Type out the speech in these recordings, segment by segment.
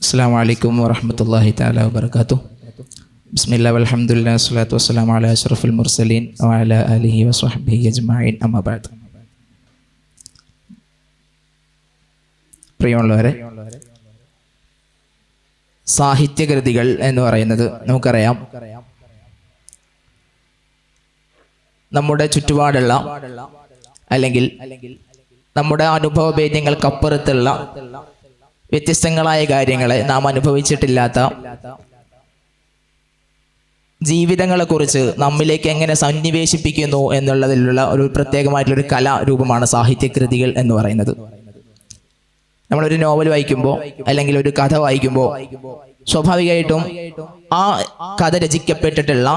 അസ്സലാമു അലൈക്കും വറഹ്മത്തുള്ളാഹി തആല വബറകാതുഹു. ബിസ്മില്ലാഹി വൽഹംദുലില്ലാഹി വസ്സലാത്തു വസ്സലാമു അലാ അഷ്റഫിൽ മുർസലീൻ വഅലാ ആലിഹി വസ്വഹ്ബിഹി അജ്മഈൻ അമ്മാ ബഅദ്. പ്രിയമുള്ളവരെ, സാഹിത്യകൃതികൾ എന്ന് പറയുന്നത് നമുക്കറിയാം, നമ്മുടെ ചുറ്റുപാടുള്ള അല്ലെങ്കിൽ നമ്മുടെ അനുഭവഭേദ്യങ്ങൾക്കപ്പുറത്തുള്ള വ്യത്യസ്തങ്ങളായ കാര്യങ്ങളെ നാം അനുഭവിച്ചിട്ടില്ലാത്ത ജീവിതങ്ങളെക്കുറിച്ച് നമ്മിലേക്ക് എങ്ങനെ സന്നിവേശിപ്പിക്കുന്നു എന്നുള്ളതിലുള്ള ഒരു പ്രത്യേകമായിട്ടുള്ളൊരു കലാരൂപമാണ് സാഹിത്യകൃതികൾ എന്ന് പറയുന്നത്. നമ്മളൊരു നോവൽ വായിക്കുമ്പോൾ അല്ലെങ്കിൽ ഒരു കഥ വായിക്കുമ്പോൾ സ്വാഭാവികമായിട്ടും ആ കഥ രചിക്കപ്പെട്ടിട്ടുള്ള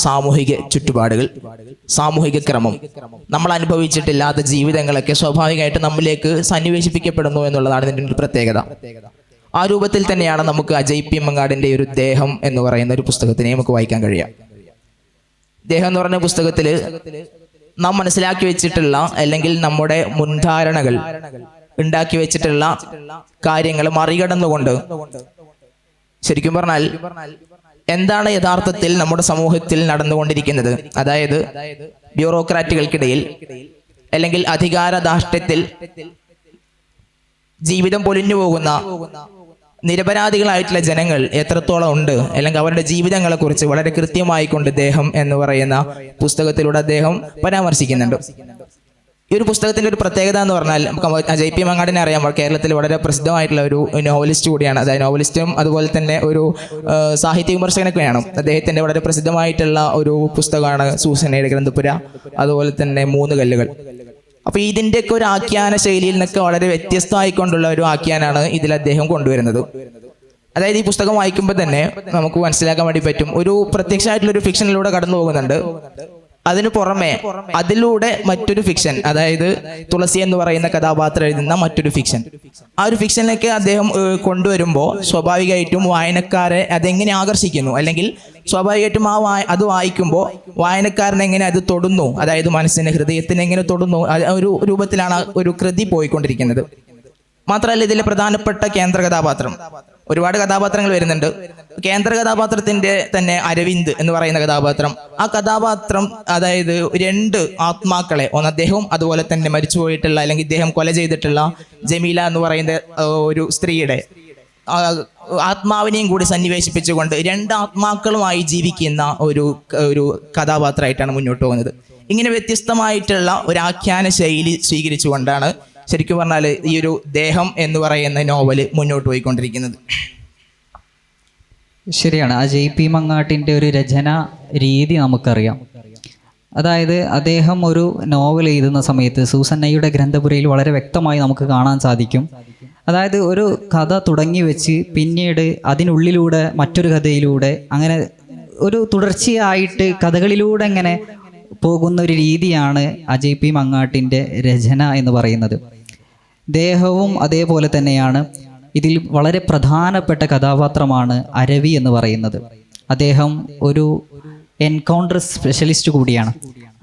സാമൂഹിക ചുറ്റുപാടുകൾ, സാമൂഹിക ക്രമം, നമ്മൾ അനുഭവിച്ചിട്ടില്ലാത്ത ജീവിതങ്ങളൊക്കെ സ്വാഭാവികമായിട്ട് നമ്മിലേക്ക് സന്നിവേശിപ്പിക്കപ്പെടുന്നു എന്നുള്ളതാണ് ഇതിൻ്റെ ഒരു പ്രത്യേകത. ആ രൂപത്തിൽ തന്നെയാണ് നമുക്ക് അജയ് പി മങ്ങാടിൻ്റെ ഒരു ദേഹം എന്ന് പറയുന്ന ഒരു പുസ്തകത്തിനെ നമുക്ക് വായിക്കാൻ കഴിയുക. ദേഹം എന്ന് പറഞ്ഞ പുസ്തകത്തിൽ നാം മനസ്സിലാക്കി വെച്ചിട്ടുള്ള അല്ലെങ്കിൽ നമ്മുടെ മുൻധാരണകൾ ഉണ്ടാക്കി വെച്ചിട്ടുള്ള കാര്യങ്ങൾ മറികടന്നുകൊണ്ട്, ശരിക്കും പറഞ്ഞാൽ എന്താണ് യഥാർത്ഥത്തിൽ നമ്മുടെ സമൂഹത്തിൽ നടന്നുകൊണ്ടിരിക്കുന്നത്, അതായത് ബ്യൂറോക്രാറ്റുകൾക്കിടയിൽ അല്ലെങ്കിൽ അധികാരധാഷ്ട്യത്തിൽ ജീവിതം പൊലിഞ്ഞു പോകുന്ന നിരപരാധികളായിട്ടുള്ള ജനങ്ങൾ എത്രത്തോളം ഉണ്ട്, അല്ലെങ്കിൽ അവരുടെ ജീവിതങ്ങളെ കുറിച്ച് വളരെ കൃത്യമായിക്കൊണ്ട് ദേഹം എന്ന് പറയുന്ന പുസ്തകത്തിലൂടെ അദ്ദേഹം പരാമർശിക്കുന്നുണ്ട്. ഈ ഒരു പുസ്തകത്തിൻ്റെ ഒരു പ്രത്യേകത എന്ന് പറഞ്ഞാൽ, നമുക്ക് അജയ് പി മങ്ങാടിനെ അറിയാം, കേരളത്തിൽ വളരെ പ്രസിദ്ധമായിട്ടുള്ള ഒരു നോവലിസ്റ്റ് കൂടിയാണ്. അതായത് നോവലിസ്റ്റും അതുപോലെ തന്നെ ഒരു സാഹിത്യ വിമർശകനൊക്കെയാണ്. അദ്ദേഹത്തിൻ്റെ വളരെ പ്രസിദ്ധമായിട്ടുള്ള ഒരു പുസ്തകമാണ് സൂസന്നയുടെ ഗ്രന്ഥപുര, അതുപോലെ തന്നെ 3 കല്ലുകൾ. അപ്പോൾ ഇതിൻ്റെയൊക്കെ ഒരു ആഖ്യാന ശൈലിയിൽ നിന്നൊക്കെ വളരെ വ്യത്യസ്തമായിക്കൊണ്ടുള്ള ഒരു ആഖ്യാനാണ് ഇതിൽ അദ്ദേഹം കൊണ്ടുവരുന്നത്. അതായത് ഈ പുസ്തകം വായിക്കുമ്പോൾ തന്നെ നമുക്ക് മനസ്സിലാക്കാൻ വേണ്ടി പറ്റും, ഒരു പ്രത്യക്ഷമായിട്ടുള്ളൊരു ഫിക്ഷനിലൂടെ കടന്നു പോകുന്നുണ്ട്. അതിനു പുറമെ അതിലൂടെ മറ്റൊരു ഫിക്ഷൻ, അതായത് തുളസി എന്ന് പറയുന്ന കഥാപാത്രം എഴുതുന്ന മറ്റൊരു ഫിക്ഷൻ, ആ ഒരു ഫിക്ഷനിലേക്ക് അദ്ദേഹം കൊണ്ടുവരുമ്പോൾ സ്വാഭാവികമായിട്ടും വായനക്കാരെ അതെങ്ങനെ ആകർഷിക്കുന്നു, അല്ലെങ്കിൽ സ്വാഭാവികമായിട്ടും അത് വായിക്കുമ്പോൾ വായനക്കാരനെ എങ്ങനെ അത് തൊടുന്നു, അതായത് മനസ്സിന്, ഹൃദയത്തിന് എങ്ങനെ തൊടുന്നു, ഒരു രൂപത്തിലാണ് ഒരു കൃതി പോയിക്കൊണ്ടിരിക്കുന്നത്. മാത്രമല്ല, ഇതിലെ പ്രധാനപ്പെട്ട കേന്ദ്ര കഥാപാത്രം, ഒരുപാട് കഥാപാത്രങ്ങൾ വരുന്നുണ്ട്. കേന്ദ്ര കഥാപാത്രത്തിന്റെ തന്നെ അരവിന്ദ് എന്ന് പറയുന്ന കഥാപാത്രം, ആ കഥാപാത്രം അതായത് 2 ആത്മാക്കളെ, ഒന്ന് അദ്ദേഹവും അതുപോലെ തന്നെ മരിച്ചുപോയിട്ടുള്ള അല്ലെങ്കിൽ ഇദ്ദേഹം കൊല ചെയ്തിട്ടുള്ള ജമീല എന്ന് പറയുന്ന ഒരു സ്ത്രീയുടെ ആത്മാവിനെയും കൂടി സന്നിവേശിപ്പിച്ചുകൊണ്ട് 2 ആത്മാക്കളുമായി ജീവിക്കുന്ന ഒരു കഥാപാത്രമായിട്ടാണ് മുന്നോട്ട് പോകുന്നത്. ഇങ്ങനെ വ്യത്യസ്തമായിട്ടുള്ള ഒരു ആഖ്യാന ശൈലി സ്വീകരിച്ചുകൊണ്ടാണ് ശരിക്കും പറഞ്ഞാൽ ഈ ഒരു ദേഹം എന്ന് പറയുന്ന നോവൽ മുന്നോട്ട് പോയിക്കൊണ്ടിരിക്കുന്നത്. ശരിയാണ്. അജയ് പി മങ്ങാട്ടിൻ്റെ ഒരു രചന രീതി നമുക്കറിയാം. അതായത് അദ്ദേഹം ഒരു നോവൽ എഴുതുന്ന സമയത്ത് സൂസന്നയുടെ ഗ്രന്ഥപുരയിൽ വളരെ വ്യക്തമായി നമുക്ക് കാണാൻ സാധിക്കും. അതായത് ഒരു കഥ തുടങ്ങി വെച്ച് പിന്നീട് അതിനുള്ളിലൂടെ മറ്റൊരു കഥയിലൂടെ അങ്ങനെ ഒരു തുടർച്ചയായിട്ട് കഥകളിലൂടെ ഇങ്ങനെ പോകുന്ന ഒരു രീതിയാണ് അജയ് പി മങ്ങാട്ടിൻ്റെ രചന എന്ന് പറയുന്നത്. ദേഹവും അതേപോലെ തന്നെയാണ്. ഇതിൽ വളരെ പ്രധാനപ്പെട്ട കഥാപാത്രമാണ് അരവി എന്ന് പറയുന്നത്. അദ്ദേഹം ഒരു എൻകൗണ്ടർ സ്പെഷ്യലിസ്റ്റ് കൂടിയാണ്.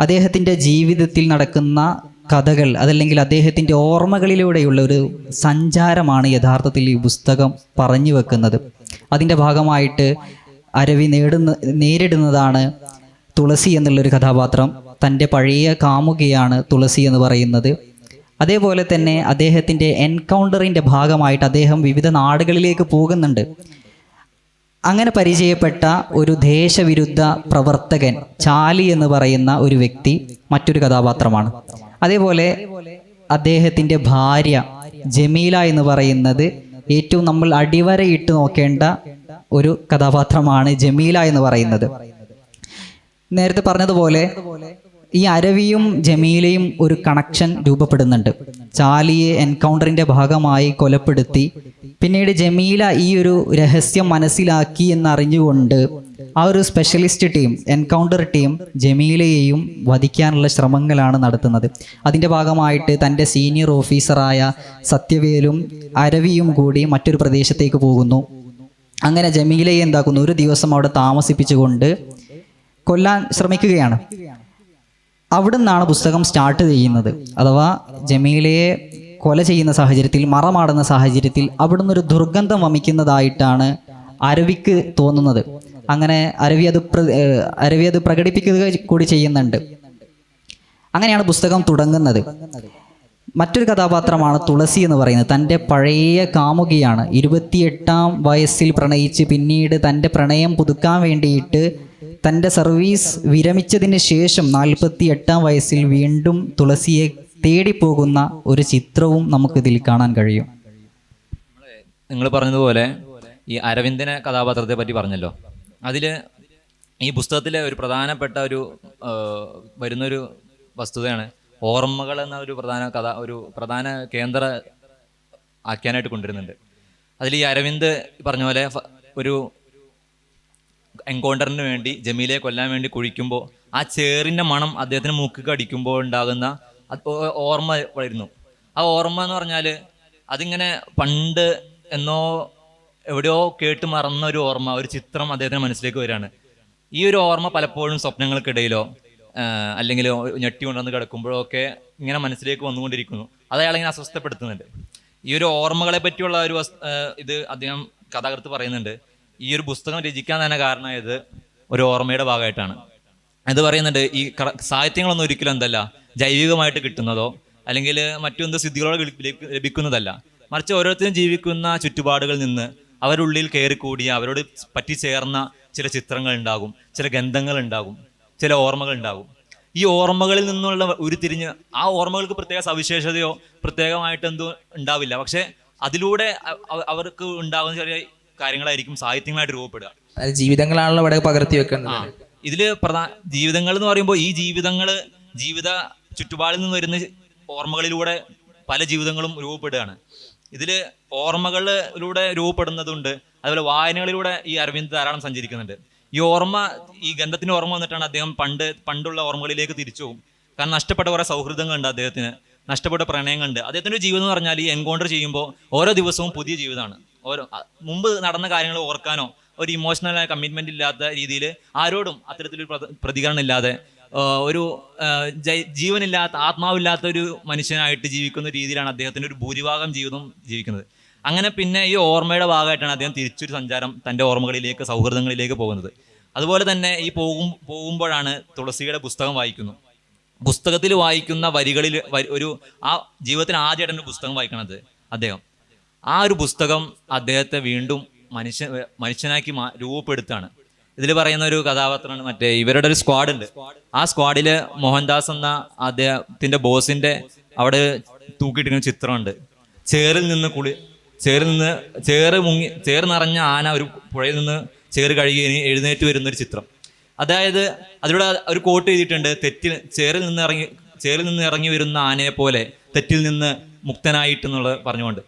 അദ്ദേഹത്തിൻ്റെ ജീവിതത്തിൽ നടക്കുന്ന കഥകൾ, അതല്ലെങ്കിൽ അദ്ദേഹത്തിൻ്റെ ഓർമ്മകളിലൂടെയുള്ള ഒരു സഞ്ചാരമാണ് യഥാർത്ഥത്തിൽ ഈ പുസ്തകം പറഞ്ഞു വെക്കുന്നത്. അതിൻ്റെ ഭാഗമായിട്ട് അരവി നേരിടുന്നതാണ് തുളസി എന്നുള്ളൊരു കഥാപാത്രം. തൻ്റെ പഴയ കാമുകിയാണ് തുളസി എന്ന് പറയുന്നത്. അതേപോലെ തന്നെ അദ്ദേഹത്തിൻ്റെ എൻകൗണ്ടറിൻ്റെ ഭാഗമായിട്ട് അദ്ദേഹം വിവിധ നാടുകളിലേക്ക് പോകുന്നുണ്ട്. അങ്ങനെ പരിചയപ്പെട്ട ഒരു ദേശവിരുദ്ധ പ്രവർത്തകൻ ചാലി എന്ന് പറയുന്ന ഒരു വ്യക്തി മറ്റൊരു കഥാപാത്രമാണ്. അതേപോലെ അദ്ദേഹത്തിൻ്റെ ഭാര്യ ജമീല എന്ന് പറയുന്നത് ഏറ്റവും നമ്മൾ അടിവരയിട്ട് നോക്കേണ്ട ഒരു കഥാപാത്രമാണ് ജമീല എന്ന് പറയുന്നത്. നേരത്തെ പറഞ്ഞതുപോലെ ഈ അരവിയും ജമീലയും ഒരു കണക്ഷൻ രൂപപ്പെടുന്നുണ്ട്. ചാലിയെ എൻകൗണ്ടറിൻ്റെ ഭാഗമായി കൊലപ്പെടുത്തി പിന്നീട് ജമീല ഈ ഒരു രഹസ്യം മനസ്സിലാക്കി എന്നറിഞ്ഞുകൊണ്ട് ആ ഒരു സ്പെഷ്യലിസ്റ്റ് ടീം, എൻകൗണ്ടർ ടീം ജമീലയെയും വധിക്കാനുള്ള ശ്രമങ്ങളാണ് നടത്തുന്നത്. അതിൻ്റെ ഭാഗമായിട്ട് തൻ്റെ സീനിയർ ഓഫീസറായ സത്യവേലും അരവിയും കൂടി മറ്റൊരു പ്രദേശത്തേക്ക് പോകുന്നു. അങ്ങനെ ജമീലയെ എന്താക്കുന്നു, ഒരു ദിവസം അവിടെ താമസിപ്പിച്ചുകൊണ്ട് കൊല്ലാൻ ശ്രമിക്കുകയാണ്. അവിടെ നിന്നാണ് പുസ്തകം സ്റ്റാർട്ട് ചെയ്യുന്നത്. അഥവാ ജമീലയെ കൊല ചെയ്യുന്ന സാഹചര്യത്തിൽ, മറമാടുന്ന സാഹചര്യത്തിൽ അവിടുന്ന് ഒരു ദുർഗന്ധം വമിക്കുന്നതായിട്ടാണ് അരവിക്ക് തോന്നുന്നത്. അങ്ങനെ അരവി അത് പ്രകടിപ്പിക്കുക കൂടി ചെയ്യുന്നുണ്ട്. അങ്ങനെയാണ് പുസ്തകം തുടങ്ങുന്നത്. മറ്റൊരു കഥാപാത്രമാണ് തുളസി എന്ന് പറയുന്നത്. തൻ്റെ പഴയ കാമുകിയാണ്. 28-ാം വയസ്സിൽ പ്രണയിച്ച് പിന്നീട് തൻ്റെ പ്രണയം പുതുക്കാൻ വേണ്ടിയിട്ട് തൻ്റെ സർവീസ് വിരമിച്ചതിന് ശേഷം 48-ാം വയസ്സിൽ വീണ്ടും തുളസിയെ തേടിപ്പോകുന്ന ഒരു ചിത്രവും നമുക്കിതിൽ കാണാൻ കഴിയും. നിങ്ങൾ പറഞ്ഞതുപോലെ ഈ അരവിന്ദനെ കഥാപാത്രത്തെ പറ്റി പറഞ്ഞല്ലോ. അതിൽ ഈ പുസ്തകത്തിലെ ഒരു പ്രധാനപ്പെട്ട വരുന്നൊരു വസ്തുതയാണ് ഓർമ്മകൾ എന്ന ഒരു പ്രധാന കേന്ദ്ര ആഖ്യാനായിട്ട് കൊണ്ടുവരുന്നുണ്ട്. അതിൽ ഈ അരവിന്ദ് പറഞ്ഞ പോലെ ഒരു എൻകൗണ്ടറിന് വേണ്ടി ജമീലയെ കൊല്ലാൻ വേണ്ടി കുഴിക്കുമ്പോൾ ആ ചേറിൻ്റെ മണം അദ്ദേഹത്തിന് മൂക്ക് അടിക്കുമ്പോൾ ഉണ്ടാകുന്ന ഓർമ്മ വരുന്നു. ആ ഓർമ്മ എന്ന് പറഞ്ഞാൽ അതിങ്ങനെ പണ്ട് എന്നോ എവിടെയോ കേട്ട് മറന്ന ഒരു ഓർമ്മ, ഒരു ചിത്രം അദ്ദേഹത്തിന് മനസ്സിലേക്ക് വരികയാണ്. ഈ ഒരു ഓർമ്മ പലപ്പോഴും സ്വപ്നങ്ങൾക്കിടയിലോ അല്ലെങ്കിൽ ഞെട്ടി കൊണ്ടുവന്ന് കിടക്കുമ്പോഴോ ഒക്കെ ഇങ്ങനെ മനസ്സിലേക്ക് വന്നുകൊണ്ടിരിക്കുന്നു. അത് അയാളിങ്ങനെ അസ്വസ്ഥപ്പെടുത്തുന്നുണ്ട്. ഈ ഒരു ഓർമ്മകളെ പറ്റിയുള്ള ഇത് അദ്ദേഹം കഥാകൃത്ത് പറയുന്നുണ്ട്. ഈ ഒരു പുസ്തകം രചിക്കാൻ തന്നെ കാരണമായത് ഒരു ഓർമ്മയുടെ ഭാഗമായിട്ടാണ്. അത് പറയുന്നുണ്ട്, ഈ സാഹിത്യങ്ങളൊന്നും ഒരിക്കലും എന്തല്ല ജൈവികമായിട്ട് കിട്ടുന്നതോ അല്ലെങ്കിൽ മറ്റെന്തോ സിദ്ധികളോ ലഭിക്കുന്നതല്ല. മറിച്ച് ഓരോരുത്തരും ജീവിക്കുന്ന ചുറ്റുപാടുകളിൽ നിന്ന് അവരുള്ളിൽ കയറിക്കൂടിയ അവരോട് പറ്റിച്ചേർന്ന ചില ചിത്രങ്ങൾ ഉണ്ടാകും, ചില ഗന്ധങ്ങൾ ഉണ്ടാകും, ചില ഓർമ്മകൾ ഉണ്ടാകും. ഈ ഓർമ്മകളിൽ നിന്നുള്ള ഉരുത്തിരിഞ്ഞ് ആ ഓർമ്മകൾക്ക് പ്രത്യേക സവിശേഷതയോ പ്രത്യേകമായിട്ട് എന്തോ ഉണ്ടാവില്ല. പക്ഷെ അതിലൂടെ അവർക്ക് ഉണ്ടാകുന്ന ചെറിയ കാര്യങ്ങളായിരിക്കും സാഹിത്യങ്ങളായിട്ട് രൂപപ്പെടുക. ജീവിതങ്ങളാണല്ലോ ഇവിടെ പകർത്തി വെക്കുന്നത്. ഇതില് ജീവിതങ്ങൾ എന്ന് പറയുമ്പോൾ ഈ ജീവിത ചുറ്റുപാടിൽ നിന്ന് വരുന്ന ഓർമ്മകളിലൂടെ പല ജീവിതങ്ങളും രൂപപ്പെടുകയാണ്. ഇതില് ഓർമ്മകളിലൂടെ രൂപപ്പെടുന്നതുണ്ട്. അതുപോലെ വായനകളിലൂടെ ഈ അരവിന്ദ് ധാരാളം സഞ്ചരിക്കുന്നുണ്ട്. ഈ ഗന്ധത്തിന്റെ ഓർമ്മ വന്നിട്ടാണ് അദ്ദേഹം പണ്ടുള്ള ഓർമ്മകളിലേക്ക് തിരിച്ചു പോകും. കാരണം നഷ്ടപ്പെട്ട കുറെ സൗഹൃദങ്ങളുണ്ട് അദ്ദേഹത്തിന്, നഷ്ടപ്പെട്ട പ്രണയങ്ങളുണ്ട്. അദ്ദേഹത്തിന്റെ ഒരു ജീവിതം എന്ന് പറഞ്ഞാൽ ഈ എൻകൗണ്ടർ ചെയ്യുമ്പോൾ ഓരോ ദിവസവും പുതിയ ജീവിതമാണ്. മുമ്പ് നടന്ന കാര്യങ്ങൾ ഓർക്കാനോ ഒരു ഇമോഷണൽ കമ്മിറ്റ്മെന്റ് ഇല്ലാത്ത രീതിയിൽ ആരോടും അത്തരത്തിലൊരു പ്രതികരണം ഇല്ലാതെ ഒരു ജീവനില്ലാത്ത ആത്മാവില്ലാത്ത ഒരു മനുഷ്യനായിട്ട് ജീവിക്കുന്ന രീതിയിലാണ് അദ്ദേഹത്തിന്റെ ഒരു ഭൂരിഭാഗം ജീവിതം ജീവിക്കുന്നത്. അങ്ങനെ പിന്നെ ഈ ഓർമ്മയുടെ ഭാഗമായിട്ടാണ് അദ്ദേഹം തിരിച്ചൊരു സഞ്ചാരം തൻ്റെ ഓർമ്മകളിലേക്ക്, സൗഹൃദങ്ങളിലേക്ക് പോകുന്നത്. അതുപോലെ തന്നെ ഈ പോകുമ്പോഴാണ് തുളസിയുടെ പുസ്തകം വായിക്കുന്നു. പുസ്തകത്തിൽ വായിക്കുന്ന വരികളിൽ ആ ജീവിതത്തിൽ ആദ്യമായിട്ട് ഒരു പുസ്തകം വായിക്കണത് അദ്ദേഹം. ആ ഒരു പുസ്തകം അദ്ദേഹത്തെ വീണ്ടും മനുഷ്യനാക്കി രൂപപ്പെടുത്താണ്. ഇതിൽ പറയുന്ന ഒരു കഥാപാത്രമാണ് ഇവരുടെ ഒരു സ്ക്വാഡുണ്ട്. ആ സ്ക്വാഡില് മോഹൻദാസ് എന്ന അദ്ദേഹത്തിന്റെ ബോസിന്റെ അവിടെ തൂക്കിയിട്ടിരിക്കുന്ന ചിത്രമുണ്ട്. ചേറ് നിറഞ്ഞ ആന ഒരു പുഴയിൽ നിന്ന് ചേറ് കഴുകി എഴുന്നേറ്റ് വരുന്നൊരു ചിത്രം. അതായത് അതിലൂടെ ഒരു കോട്ട് എഴുതിയിട്ടുണ്ട്, ചേറിൽ നിന്ന് ഇറങ്ങി വരുന്ന ആനയെ പോലെ തെറ്റിൽ നിന്ന് മുക്തനായിട്ടെന്നുള്ളത് പറഞ്ഞുകൊണ്ട്.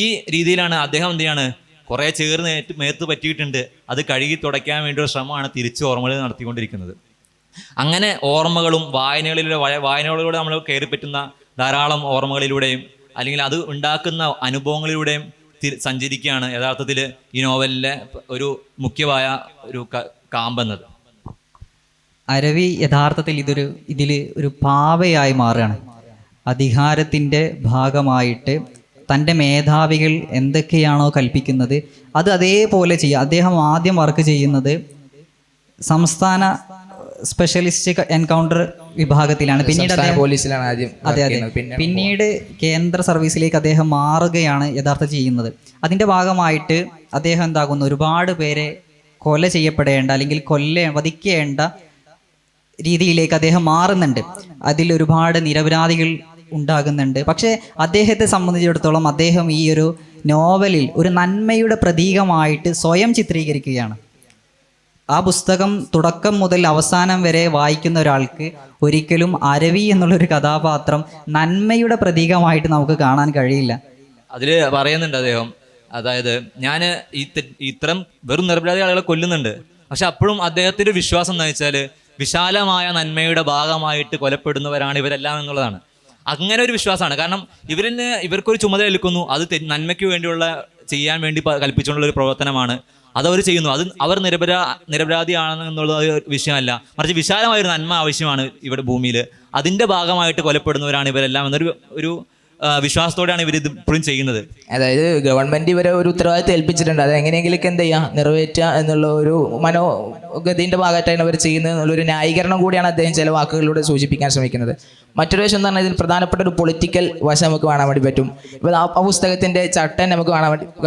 ഈ രീതിയിലാണ് അദ്ദേഹം എന്ത് ചെയ്യാണ്, കുറേ ചേറ് മേത്ത് പറ്റിയിട്ടുണ്ട്, അത് കഴുകി തുടയ്ക്കാൻ വേണ്ടിയുള്ള ശ്രമമാണ് തിരിച്ച് ഓർമ്മകൾ നടത്തിക്കൊണ്ടിരിക്കുന്നത്. അങ്ങനെ ഓർമ്മകളും വായനകളിലൂടെ നമ്മൾ കയറി പറ്റുന്ന ധാരാളം ഓർമ്മകളിലൂടെയും അല്ലെങ്കിൽ അത് ഉണ്ടാക്കുന്ന അനുഭവങ്ങളിലൂടെയും സഞ്ചരിക്കുകയാണ് യഥാർത്ഥത്തിൽ ഈ നോവലിലെ ഒരു മുഖ്യമായ ഒരു കാമ്പെന്നത്. അരവി യഥാർത്ഥത്തിൽ ഇതിൽ ഒരു പാവയായി മാറുകയാണ്. അധികാരത്തിൻ്റെ ഭാഗമായിട്ട് തൻ്റെ മേധാവികൾ എന്തൊക്കെയാണോ കൽപ്പിക്കുന്നത് അത് അതേപോലെ ചെയ്യുക. അദ്ദേഹം ആദ്യം വർക്ക് ചെയ്യുന്നത് സംസ്ഥാന സ്പെഷ്യലിസ്റ്റ് എൻകൗണ്ടർ വിഭാഗത്തിലാണ്. പിന്നീട് പോലീസിലാണ് ആദ്യം. അതെ. പിന്നീട് കേന്ദ്ര സർവീസിലേക്ക് അദ്ദേഹം മാറുകയാണ് യഥാർത്ഥ ചെയ്യുന്നത്. അതിൻ്റെ ഭാഗമായിട്ട് അദ്ദേഹം എന്താകുന്നു, ഒരുപാട് പേരെ കൊല ചെയ്യപ്പെടേണ്ട അല്ലെങ്കിൽ വധിക്കേണ്ട രീതിയിലേക്ക് അദ്ദേഹം മാറുന്നുണ്ട്. അതിൽ ഒരുപാട് നിരപരാധികൾ ഉണ്ടാകുന്നുണ്ട്. പക്ഷേ അദ്ദേഹത്തെ സംബന്ധിച്ചിടത്തോളം അദ്ദേഹം ഈ ഒരു നോവലിൽ ഒരു നന്മയുടെ പ്രതീകമായിട്ട് സ്വയം ചിത്രീകരിക്കുകയാണ്. ആ പുസ്തകം തുടക്കം മുതൽ അവസാനം വരെ വായിക്കുന്ന ഒരാൾക്ക് ഒരിക്കലും അരവി എന്നുള്ളൊരു കഥാപാത്രം നന്മയുടെ പ്രതീകമായിട്ട് നമുക്ക് കാണാൻ കഴിയില്ല. അതിൽ പറയുന്നുണ്ട് അദ്ദേഹം, അതായത് ഞാൻ ഇത്തരം വെറും നിരപരാധി ആളുകളെ കൊല്ലുന്നുണ്ട്, പക്ഷെ അപ്പോഴും അദ്ദേഹത്തിന്റെ വിശ്വാസം എന്ന് വെച്ചാൽ വിശാലമായ നന്മയുടെ ഭാഗമായിട്ട് കൊലപ്പെടുന്നവരാണ് ഇവരെല്ലാം എന്നുള്ളതാണ്. അങ്ങനെ ഒരു വിശ്വാസമാണ്. കാരണം ഇവർക്കൊരു ചുമതല ഏൽക്കുന്നു, അത് നന്മയ്ക്ക് വേണ്ടിയുള്ള ചെയ്യാൻ വേണ്ടി കൽപ്പിച്ചുകൊണ്ടുള്ള ഒരു പ്രവർത്തനമാണ്, അതവർ ചെയ്യുന്നു. അത് അവർ നിരപരാധിയാണെന്നുള്ള വിഷയമല്ല, മറിച്ച് വിശാലമായൊരു നന്മ ആവശ്യമാണ് ഇവിടെ ഭൂമിയിൽ, അതിൻ്റെ ഭാഗമായിട്ട് കൊലപ്പെടുന്നവരാണ് ഇവരെല്ലാം എന്നൊരു വിശ്വാസത്തോടെയാണ് ഇവർ ഇത് ഇപ്പോഴും ചെയ്യുന്നത്. അതായത് ഗവൺമെന്റ് ഇവരെ ഒരു ഉത്തരവാദിത്തം ഏൽപ്പിച്ചിട്ടുണ്ട്, അത് എങ്ങനെയെങ്കിലൊക്കെ എന്ത് ചെയ്യുക, നിറവേറ്റുക എന്നുള്ള ഒരു മനോഗതിന്റെ ഭാഗമായിട്ടാണ് അവർ ചെയ്യുന്നത് എന്നുള്ളൊരു ന്യായീകരണം കൂടിയാണ് അദ്ദേഹം ചില വാക്കുകളിലൂടെ സൂചിപ്പിക്കാൻ ശ്രമിക്കുന്നത്. മറ്റൊരു വശം എന്ന് പറഞ്ഞാൽ ഇതിൽ പ്രധാനപ്പെട്ട ഒരു പൊളിറ്റിക്കൽ വശം നമുക്ക് കാണാൻ വേണ്ടി പറ്റും. ഇപ്പോൾ ആ പുസ്തകത്തിന്റെ ചട്ടം നമുക്ക്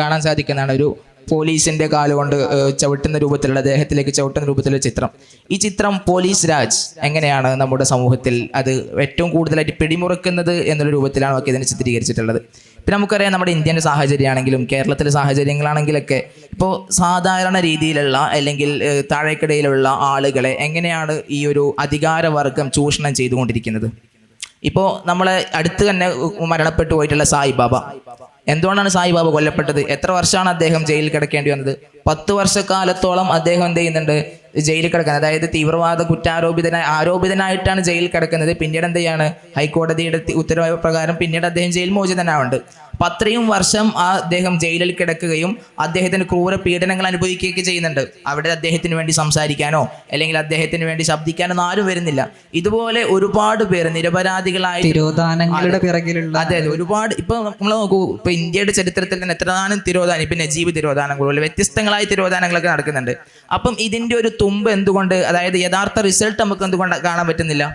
കാണാൻ സാധിക്കുന്നതാണ്. ഒരു പോലീസിന്റെ കാലുകൊണ്ട് ചവിട്ടുന്ന രൂപത്തിലുള്ള, ദേഹത്തിലേക്ക് ചവിട്ടുന്ന രൂപത്തിലുള്ള ചിത്രം. ഈ ചിത്രം പോലീസ് രാജ് എങ്ങനെയാണ് നമ്മുടെ സമൂഹത്തിൽ അത് ഏറ്റവും കൂടുതലായിട്ട് പിടിമുറുക്കുന്നത് എന്നുള്ള രൂപത്തിലാണ് ഒക്കെ ഇതിനെ ചിത്രീകരിച്ചിട്ടുള്ളത്. പിന്നെ നമുക്കറിയാം നമ്മുടെ ഇന്ത്യൻ്റെ സാഹചര്യമാണെങ്കിലും കേരളത്തിലെ സാഹചര്യങ്ങളാണെങ്കിലൊക്കെ ഇപ്പോൾ സാധാരണ രീതിയിലുള്ള അല്ലെങ്കിൽ താഴേക്കിടയിലുള്ള ആളുകളെ എങ്ങനെയാണ് ഈ ഒരു അധികാരവർഗം ചൂഷണം ചെയ്തുകൊണ്ടിരിക്കുന്നത്. ഇപ്പോൾ നമ്മളെ അടുത്ത് തന്നെ മരണപ്പെട്ടു പോയിട്ടുള്ള സായിബാബ, എന്തുകൊണ്ടാണ് സായിബാബ കൊല്ലപ്പെട്ടത്? എത്ര വർഷമാണ് അദ്ദേഹം ജയിലിൽ കിടക്കേണ്ടി വന്നത്? 10 വർഷക്കാലത്തോളം അദ്ദേഹം എന്ത് ചെയ്യുന്നുണ്ട്, ജയിലിൽ കിടക്കുന്നത്. അതായത് തീവ്രവാദ ആരോപിതനായിട്ടാണ് ജയിലിൽ കിടക്കുന്നത്. പിന്നീട് എന്ത് ചെയ്യാണ്, ഹൈക്കോടതിയുടെ ഉത്തരവ് പ്രകാരം പിന്നീട് അദ്ദേഹം ജയിൽ മോചിതനാവുന്നുണ്ട്. അപ്പം അത്രയും വർഷം അദ്ദേഹം ജയിലിൽ കിടക്കുകയും അദ്ദേഹത്തിന് ക്രൂര പീഡനങ്ങൾ അനുഭവിക്കുകയൊക്കെ ചെയ്യുന്നുണ്ട്. അവിടെ അദ്ദേഹത്തിന് വേണ്ടി സംസാരിക്കാനോ അല്ലെങ്കിൽ അദ്ദേഹത്തിന് വേണ്ടി ശബ്ദിക്കാനോ ആരും വരുന്നില്ല. ഇതുപോലെ ഒരുപാട് പേര് നിരപരാധികളായ തിരോധാനങ്ങളുടെ പിറകിലുള്ള, അതെ ഒരുപാട്. ഇപ്പൊ നമ്മൾ നോക്കൂ, ഇപ്പൊ ഇന്ത്യയുടെ ചരിത്രത്തിൽ തന്നെ എത്രനാനും തിരോധാനം, ഇപ്പൊ നജീബ് തിരോധാനങ്ങൾ, വ്യത്യസ്തങ്ങളായ തിരോധാനങ്ങളൊക്കെ നടക്കുന്നുണ്ട്. അപ്പം ഇതിന്റെ ഒരു തുമ്പ് എന്തുകൊണ്ട്, അതായത് യഥാർത്ഥ റിസൾട്ട് നമുക്ക് എന്തുകൊണ്ട് കാണാൻ പറ്റുന്നില്ല?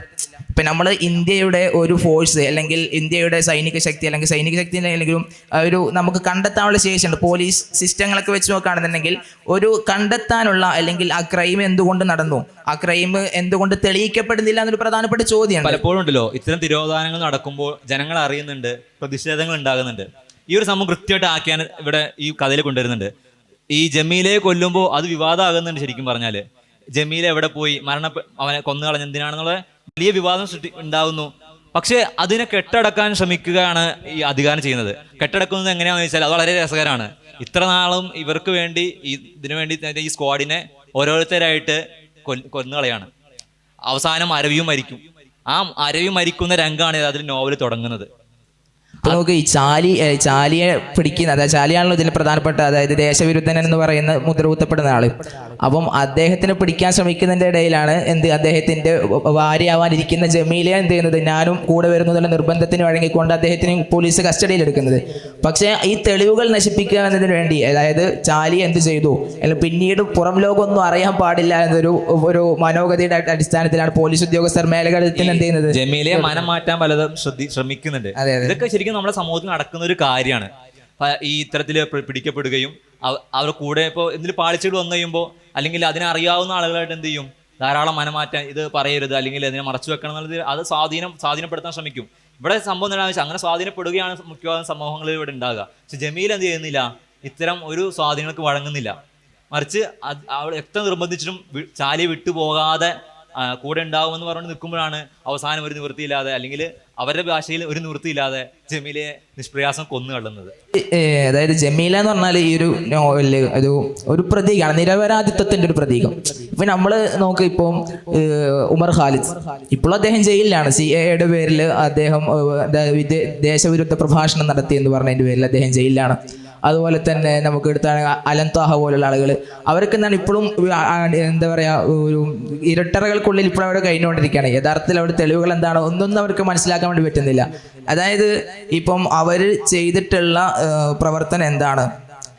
ഇപ്പം നമ്മൾ ഇന്ത്യയുടെ ഒരു ഫോഴ്സ് അല്ലെങ്കിൽ ഇന്ത്യയുടെ സൈനിക ശക്തി അല്ലെങ്കിലും ഒരു നമുക്ക് കണ്ടെത്താനുള്ള ശേഷിയുണ്ട്. പോലീസ് സിസ്റ്റങ്ങളൊക്കെ വെച്ച് നോക്കുകയാണെന്നുണ്ടെങ്കിൽ ഒരു കണ്ടെത്താനുള്ള അല്ലെങ്കിൽ ആ ക്രൈം എന്തുകൊണ്ട് നടന്നു, ആ ക്രൈം എന്തുകൊണ്ട് തെളിയിക്കപ്പെടുന്നില്ല എന്നൊരു പ്രധാനപ്പെട്ട ചോദ്യമാണ്. പലപ്പോഴും ഉണ്ടല്ലോ ഇത്തരം തിരോധാനങ്ങൾ നടക്കുമ്പോൾ ജനങ്ങൾ അറിയുന്നുണ്ട്, പ്രതിഷേധങ്ങൾ ഉണ്ടാകുന്നുണ്ട്. ഈ ഒരു സംഭവം കൃത്യമായിട്ട് ആക്കിയാണ് ഇവിടെ ഈ കഥയിൽ കൊണ്ടുവരുന്നുണ്ട്. ഈ ജമീലയെ കൊല്ലുമ്പോൾ അത് വിവാദമാകുന്നുണ്ട്. ശരിക്കും പറഞ്ഞാൽ ജമീല എവിടെ പോയി, അവനെ കൊന്നു കളഞ്ഞ എന്തിനാണെന്നുള്ള വലിയ വിവാദം ഉണ്ടാകുന്നു. പക്ഷേ അതിനെ കെട്ടടക്കാൻ ശ്രമിക്കുകയാണ് ഈ അധികാരം ചെയ്യുന്നത്. കെട്ടടക്കുന്നത് എങ്ങനെയാണെന്ന് വെച്ചാൽ അത് വളരെ രസകരമാണ്. ഇത്ര നാളും ഇവർക്ക് വേണ്ടി ഇതിനു വേണ്ടി ഈ സ്ക്വാഡിനെ ഓരോരുത്തരായിട്ട് കൊന്നുകളയാണ്. അവസാനം അരവിയും മരിക്കും. ആ അരവി മരിക്കുന്ന രംഗമാണ് അതിൽ നോവൽ തുടങ്ങുന്നത്. അപ്പോൾ നമുക്ക് ഈ ചാലിയെ പിടിക്കുന്ന, അതായത് ചാലിയാണല്ലോ ഇതിൽ പ്രധാനപ്പെട്ട, അതായത് ദേശവിരുദ്ധൻ എന്ന് പറയുന്ന മുദ്ര കുത്തപ്പെടുന്ന ആള്. അപ്പം അദ്ദേഹത്തിനെ പിടിക്കാൻ ശ്രമിക്കുന്നതിൻ്റെ ഇടയിലാണ് അദ്ദേഹത്തിൻ്റെ ഭാര്യയാവാനിരിക്കുന്ന ജമീലയെ എന്ത് ചെയ്യുന്നത്, ഞാനും കൂടെ വരുന്നതിനുള്ള നിർബന്ധത്തിന് വഴങ്ങിക്കൊണ്ട് അദ്ദേഹത്തിന് പോലീസ് കസ്റ്റഡിയിൽ എടുക്കുന്നത്. പക്ഷേ ഈ തെളിവുകൾ നശിപ്പിക്കുക എന്നതിന് വേണ്ടി, അതായത് ചാലി എന്ത് ചെയ്തു അല്ലെങ്കിൽ പിന്നീട് പുറം ലോകമൊന്നും അറിയാൻ പാടില്ല എന്നൊരു മനോഗതിയുടെ അടിസ്ഥാനത്തിലാണ് പോലീസ് ഉദ്യോഗസ്ഥർ മേലകടത്തിന് എന്ത് ചെയ്യുന്നത്, ജമീലയെ മനം മാറ്റാൻ പലതും ശ്രമിക്കുന്നുണ്ട്. ഇതൊക്കെ ശരിക്കും നമ്മുടെ സമൂഹത്തിൽ നടക്കുന്ന ഒരു കാര്യമാണ്. ഈ ഇത്തരത്തിൽ പിടിക്കപ്പെടുകയും അവരുടെ കൂടെ ഇപ്പോൾ എന്തെങ്കിലും പാളിച്ചകൾ വന്നു കഴിയുമ്പോൾ അല്ലെങ്കിൽ അതിനറിയാവുന്ന ആളുകളായിട്ട് എന്ത് ചെയ്യും, ധാരാളം മനമാറ്റാൻ, ഇത് പറയരുത് അല്ലെങ്കിൽ അതിനെ മറച്ചു വെക്കണം എന്നുള്ളത് അത് സ്വാധീനപ്പെടുത്താൻ ശ്രമിക്കും. ഇവിടെ സംഭവം എന്താണെന്ന് വെച്ചാൽ അങ്ങനെ സ്വാധീനപ്പെടുകയാണ് മിക്കവാറും സമൂഹങ്ങളിൽ ഇവിടെ ഉണ്ടാകുക. പക്ഷെ ജമീൽ എന്ത് ചെയ്യുന്നില്ല, ഇത്തരം ഒരു സ്വാധീനങ്ങൾക്ക് വഴങ്ങുന്നില്ല. മറിച്ച് അവൾ എത്ര നിർബന്ധിച്ചിട്ടും ചാലി വിട്ടുപോകാതെ കൂടെ ഉണ്ടാവുമെന്ന് പറഞ്ഞ് നിൽക്കുമ്പോഴാണ് അവസാനം ഒരു നിവൃത്തിയില്ലാതെ അല്ലെങ്കിൽ അവരുടെ ഭാഷയിൽ ഒരു നിവൃത്തിയില്ലാതെ ജമീലയെ നിഷ്പ്രയാസം കൊന്നു കളയുന്നത്. അതായത് ജമീല എന്ന് പറഞ്ഞാൽ ഈ ഒരു നോവലില് ഒരു പ്രതീകമാണ്, നിരപരാധിത്വത്തിന്റെ ഒരു പ്രതീകം. ഇപ്പൊ നമ്മൾ നോക്ക്, ഇപ്പം ഉമർ ഖാലിദ് ഇപ്പോൾ അദ്ദേഹം ജയിലിലാണ്. CAA പേരിൽ അദ്ദേഹം ദേശവിരുദ്ധ പ്രഭാഷണം നടത്തി എന്ന് പറഞ്ഞതിന്റെ പേരിൽ അദ്ദേഹം ജയിലിലാണ്. അതുപോലെ തന്നെ നമുക്ക് എടുത്താണ് അലന്താഹ പോലുള്ള ആളുകൾ, അവർക്ക് എന്താണ് ഇപ്പോഴും എന്താ പറയുക, ഒരു ഇരട്ടറകൾക്കുള്ളിൽ ഇപ്പോഴും അവിടെ കഴിഞ്ഞുകൊണ്ടിരിക്കുകയാണ്. യഥാർത്ഥത്തിൽ അവിടെ തെളിവുകൾ എന്താണോ ഒന്നൊന്നും അവർക്ക് മനസ്സിലാക്കാൻ വേണ്ടി പറ്റുന്നില്ല. അതായത് ഇപ്പം അവർ ചെയ്തിട്ടുള്ള പ്രവർത്തനം എന്താണ്,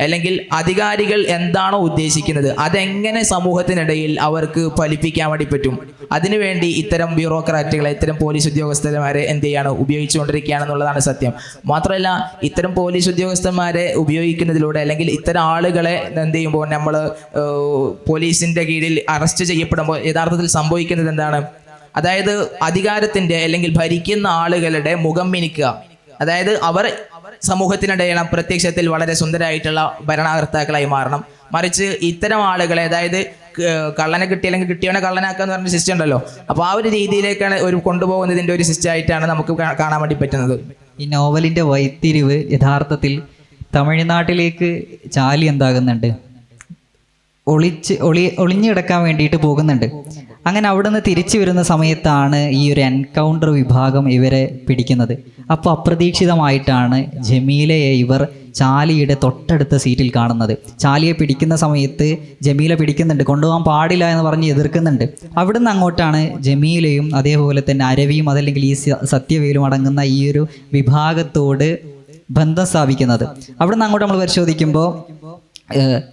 അല്ലെങ്കിൽ അധികാരികൾ എന്താണോ ഉദ്ദേശിക്കുന്നത് അതെങ്ങനെ സമൂഹത്തിനിടയിൽ അവർക്ക് ഫലിപ്പിക്കാൻ വേണ്ടി പറ്റും, അതിനുവേണ്ടി ഇത്തരം ബ്യൂറോക്രാറ്റുകളെ, ഇത്തരം പോലീസ് ഉദ്യോഗസ്ഥന്മാരെ എന്ത് ചെയ്യാണ്, ഉപയോഗിച്ചുകൊണ്ടിരിക്കുകയാണെന്നുള്ളതാണ് സത്യം. മാത്രമല്ല ഇത്തരം പോലീസ് ഉദ്യോഗസ്ഥന്മാരെ ഉപയോഗിക്കുന്നതിലൂടെ അല്ലെങ്കിൽ ഇത്തരം ആളുകളെ എന്ത് ചെയ്യുമ്പോൾ നമ്മൾ പോലീസിൻ്റെ കീഴിൽ അറസ്റ്റ് ചെയ്യപ്പെടുമ്പോൾ യഥാർത്ഥത്തിൽ സംഭവിക്കുന്നത് എന്താണ്, അതായത് അധികാരത്തിൻ്റെ അല്ലെങ്കിൽ ഭരിക്കുന്ന ആളുകളുടെ മുഖം മിനുക്കുക. അതായത് അവർ സമൂഹത്തിനിടയിൽ പ്രത്യക്ഷത്തിൽ വളരെ സുന്ദരമായിട്ടുള്ള ഭരണകർത്താക്കളായി മാറണം. മറിച്ച് ഇത്തരം ആളുകളെ, അതായത് കള്ളനെ കിട്ടിയില്ലെങ്കിൽ കിട്ടിയവനെ കള്ളനാക്കുക എന്ന് പറഞ്ഞ സിസ്റ്റം ഉണ്ടല്ലോ, അപ്പോൾ ആ ഒരു രീതിയിലേക്കാണ് കൊണ്ടുപോകുന്നതിൻ്റെ ഒരു സിസ്റ്റം ആയിട്ടാണ് നമുക്ക് കാണാൻ വേണ്ടി പറ്റുന്നത്. ഈ നോവലിൻ്റെ വഴിത്തിരിവ് തമിഴ്നാട്ടിലേക്ക് ചാലി എന്താകുന്നുണ്ട്, ഒളിഞ്ഞിടക്കാൻ വേണ്ടിയിട്ട് പോകുന്നുണ്ട്. അങ്ങനെ അവിടെ നിന്ന് തിരിച്ചു വരുന്ന സമയത്താണ് ഈ ഒരു എൻകൗണ്ടർ വിഭാഗം ഇവരെ പിടിക്കുന്നത്. അപ്പോൾ അപ്രതീക്ഷിതമായിട്ടാണ് ജമീലയെ ഇവർ ചാലിയുടെ തൊട്ടടുത്ത സീറ്റിൽ കാണുന്നത്. ചാലിയെ പിടിക്കുന്ന സമയത്ത് ജമീല പിടിക്കുന്നുണ്ട്, കൊണ്ടുപോകാൻ പാടില്ല എന്ന് പറഞ്ഞ് എതിർക്കുന്നുണ്ട്. അവിടുന്ന് അങ്ങോട്ടാണ് ജമീലയും അതേപോലെ തന്നെ അരവിയും അതല്ലെങ്കിൽ ഈ സത്യവേലും അടങ്ങുന്ന ഈ ഒരു വിഭാഗത്തോട് ബന്ധം സ്ഥാപിക്കുന്നത്. അവിടുന്ന് അങ്ങോട്ട് നമ്മൾ പരിശോധിക്കുമ്പോൾ